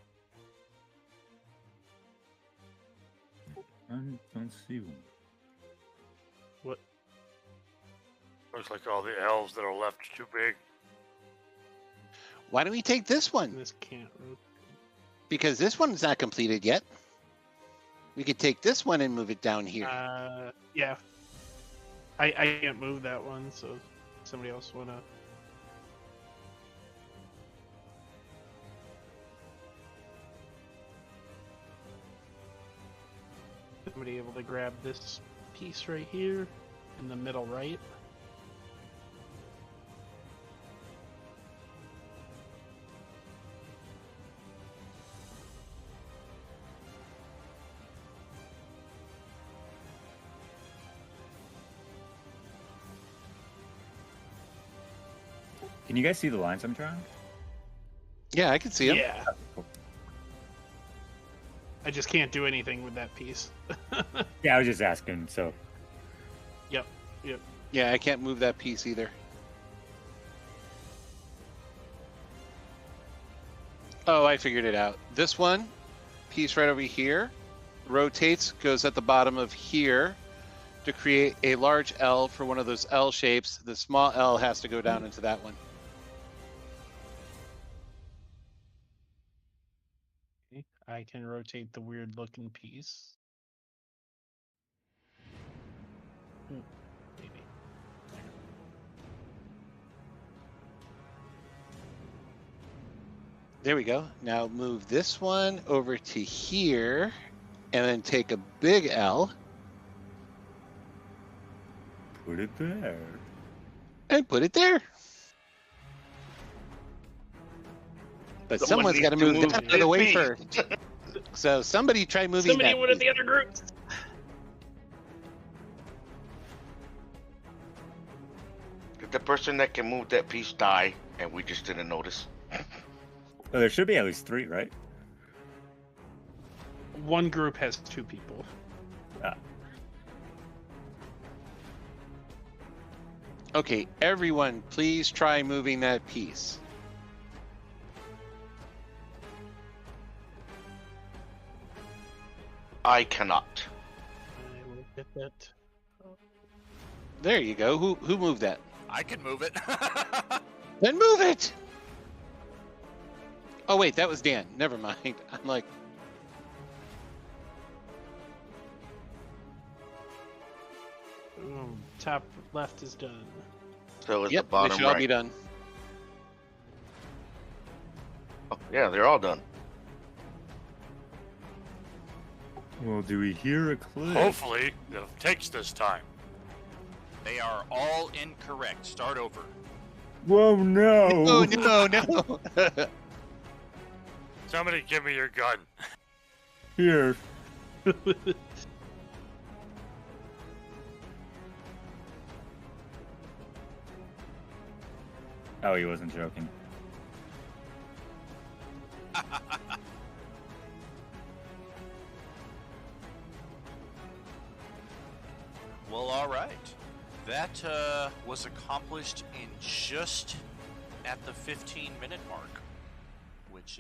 I don't see one. What? Looks like all the elves that are left are too big. Why don't we take this one? This can't rotate. Because this one's not completed yet. We could take this one and move it down here. Yeah. I can't move that one, so somebody else wanna. Somebody able to grab this piece right here in the middle right. Can you guys see the lines I'm drawing? Yeah, I can see them. Yeah. I just can't do anything with that piece. Yeah, I was just asking. So Yep. Yeah, I can't move that piece either. Oh, I figured it out. This one, piece right over here, rotates, goes at the bottom of here to create a large L for one of those L shapes. The small L has to go down into that one. I can rotate the weird looking piece. Maybe. There we go. Now move this one over to here and then take a big L put it there. and put it there. But Someone someone's got to needs to move move that out of the this way piece. first. So somebody try moving Somebody in that one of piece. the other groups. Did the person that can move that piece die and we just didn't notice? Oh, there should be at least 3, right? One group has 2 people. Okay, everyone, please try moving that piece. I cannot. I will get that. There you go. Who moved that? I can move it. Then move it. Oh wait, that was Dan. Never mind. I'm like, Boom. Top left is done. So is yep, the they bottom should all right. be done. Oh, yeah, they're all done. Well, do we hear a click? Hopefully, it takes this time. They are all incorrect. Start over. Whoa, no! Oh no. Somebody give me your gun. Here. Oh, he wasn't joking. Well, all right. That was was accomplished in just at the 15-minute mark, which